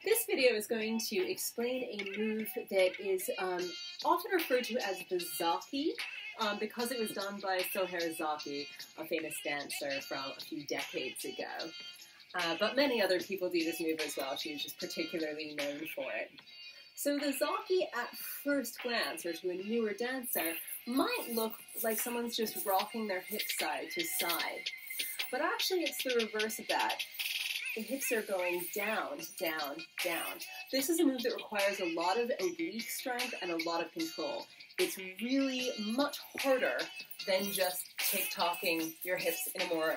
This video is going to explain a move that is often referred to as the Zaki because it was done by Zaki, a famous dancer from a few decades ago. But many other people do this move as well. She was just particularly known for it. So the Zaki at first glance, or to a newer dancer, might look like someone's just rocking their hips side to side. But actually it's the reverse of that. The hips are going down, down, down. This is a move that requires a lot of oblique strength and a lot of control. It's really much harder than just tick-tocking your hips in a more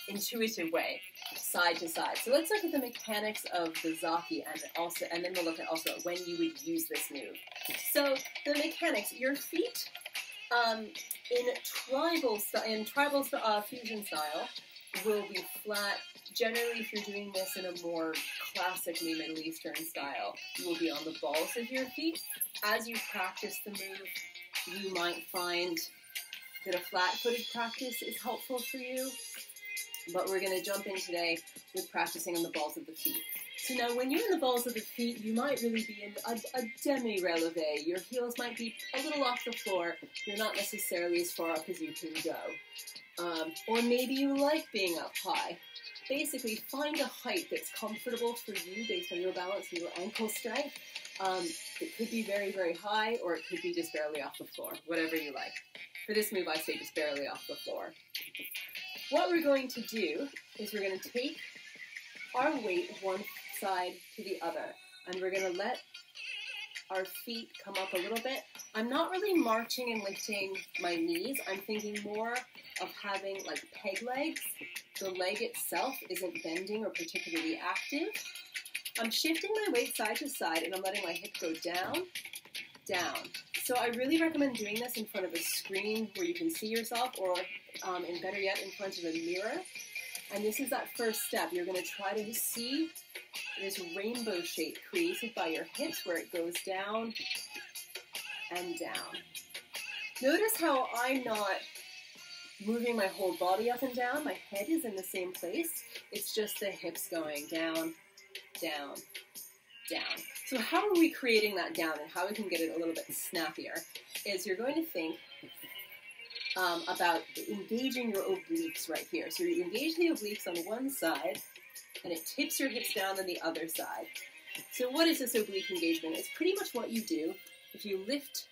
intuitive way, side to side. So let's look at the mechanics of the Zaki and then we'll look at also when you would use this move. So the mechanics, your feet in tribal fusion style will be flat. Generally, if you're doing this in a more classically Middle Eastern style, you will be on the balls of your feet. As you practice the move, you might find that a flat-footed practice is helpful for you. But we're going to jump in today with practicing on the balls of the feet. So now when you're in the balls of the feet, you might really be in a demi-releve. Your heels might be a little off the floor. You're not necessarily as far up as you can go. Or maybe you like being up high. Basically, find a height that's comfortable for you based on your balance and your ankle strength. It could be very, very high, or it could be just barely off the floor, whatever you like. For this move, I say just barely off the floor. What we're going to do is we're going to take our weight one side to the other, and we're going to let our feet come up a little bit. I'm not really marching and lifting my knees. I'm thinking more of having like peg legs. The leg itself isn't bending or particularly active. I'm shifting my weight side to side, and I'm letting my hip go down, down. So I really recommend doing this in front of a screen where you can see yourself, or and better yet, in front of a mirror. And this is that first step. You're going to try to see this rainbow shape created by your hips where it goes down and down. Notice how I'm not moving my whole body up and down. My head is in the same place. It's just the hips going down, down, down. So how are we creating that down, and how we can get it a little bit snappier is you're going to think about engaging your obliques right here. So you engage the obliques on one side, and it tips your hips down on the other side. So what is this oblique engagement? It's pretty much what you do if you lift,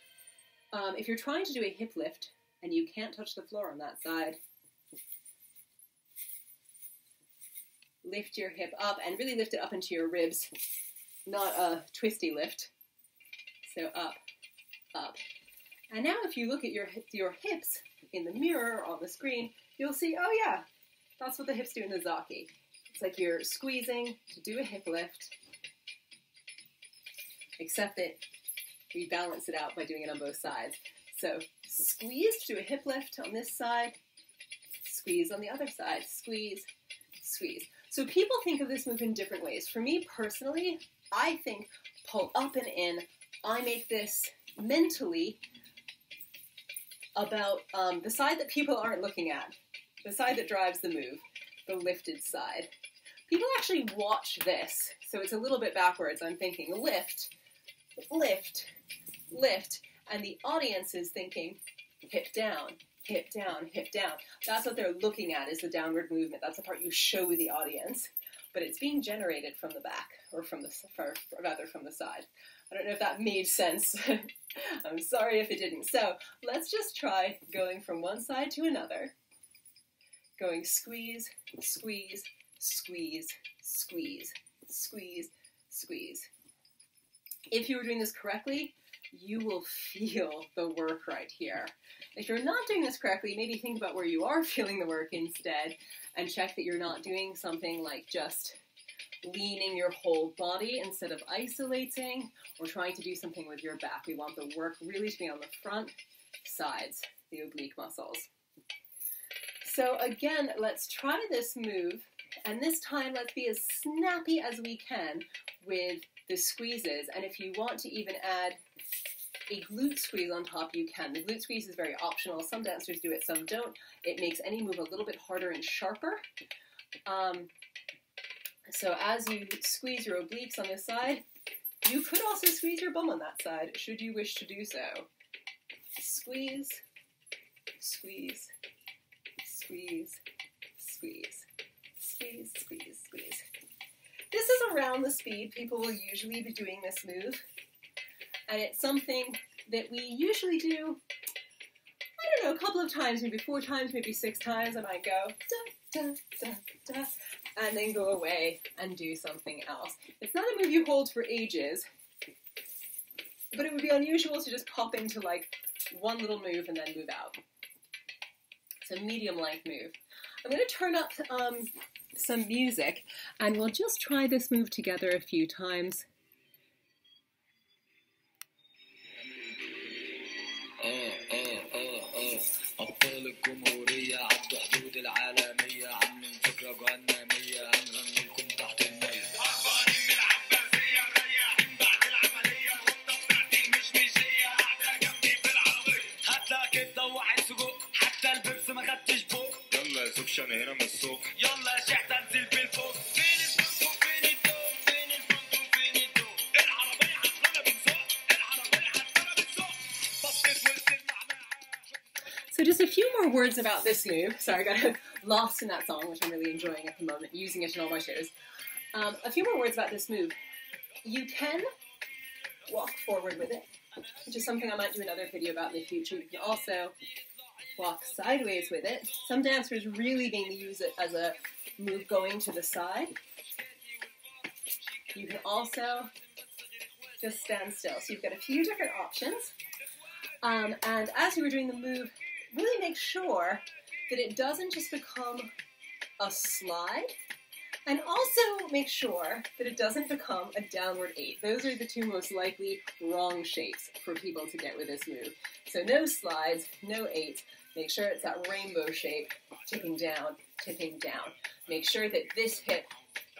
if you're trying to do a hip lift and you can't touch the floor on that side, lift your hip up and really lift it up into your ribs, not a twisty lift. So up, up. And now if you look at your hips in the mirror or on the screen, you'll see, oh yeah, that's what the hips do in the Zaki. It's like you're squeezing to do a hip lift, except that we balance it out by doing it on both sides. So squeeze to do a hip lift on this side, squeeze on the other side, squeeze, squeeze. So people think of this move in different ways. For me personally, I think pull up and in. I make this mentally about the side that people aren't looking at, the side that drives the move, the lifted side. People actually watch this, so it's a little bit backwards. I'm thinking lift, lift, lift, and the audience is thinking hip down, hip down, hip down. That's what they're looking at, is the downward movement. That's the part you show the audience, but it's being generated from the back, or from the side. I don't know if that made sense. I'm sorry if it didn't. So let's just try going from one side to another. Going squeeze, squeeze, squeeze, squeeze, squeeze, squeeze. If you were doing this correctly, you will feel the work right here. If you're not doing this correctly, maybe think about where you are feeling the work instead, and check that you're not doing something like just leaning your whole body instead of isolating, or trying to do something with your back. We want the work really to be on the front sides, the oblique muscles. So again, let's try this move, and this time let's be as snappy as we can with the squeezes. And if you want to even add a glute squeeze on top, you can. The glute squeeze is very optional. Some dancers do it, some don't. It makes any move a little bit harder and sharper. So as you squeeze your obliques on this side, you could also squeeze your bum on that side, should you wish to do so. Squeeze, squeeze, squeeze, squeeze, squeeze, squeeze, squeeze. This is around the speed people will usually be doing this move, and it's something that we usually do, I don't know, a couple of times, maybe 4 times, maybe 6 times. I might go da, da, da, da, and then go away and do something else. It's not a move you hold for ages, but it would be unusual to just pop into like one little move and then move out. It's a medium-length move. I'm going to turn up some music, and we'll just try this move together a few times. أبطال الجمهورية عدوا حدود العالمية عاملين فكرة جهنمية هنغني لكم تحت المية هربانين من العباسية مريحين بعد العملية الخطة بتاعتي المشمشية قاعدة جنبي في العربية هاتلها كبدة وواحد سجق حتى البيبس ما خدتش بوق يلا يا زوكش أنا هنا من السوق يلا يا شحت أنزل بالفوق فين الفرنك وفين الدوق فين الفرنك وفين الدوق العربية عطلانة بتزق العربية عطلانة بتزق بصيت وسط So just a few more words about this move. Sorry, I got lost in that song, which I'm really enjoying at the moment, using it in all my shows. A few more words about this move. You can walk forward with it, which is something I might do another video about in the future. You can also walk sideways with it. Some dancers really mainly use it as a move going to the side. You can also just stand still. So you've got a few different options. And as you were doing the move, really make sure that it doesn't just become a slide, and also make sure that it doesn't become a downward 8. Those are the 2 most likely wrong shapes for people to get with this move. So no slides, no 8s. Make sure it's that rainbow shape, tipping down, tipping down. Make sure that this hip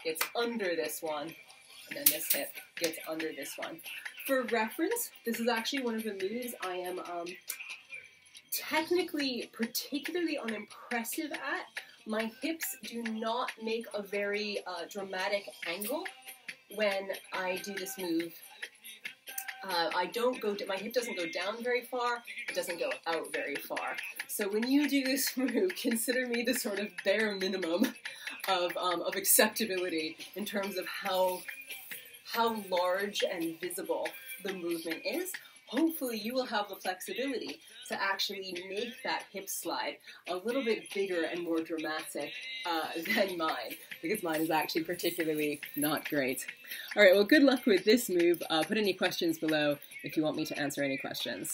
gets under this one, and then this hip gets under this one. For reference, this is actually one of the moves I am technically particularly unimpressive at. My hips do not make a very dramatic angle when I do this move. My hip doesn't go down very far, it doesn't go out very far. So when you do this move, consider me the sort of bare minimum of acceptability in terms of how large and visible the movement is. Hopefully you will have the flexibility to actually make that hip slide a little bit bigger and more dramatic than mine, because mine is actually particularly not great. All right, well, good luck with this move. Put any questions below if you want me to answer any questions.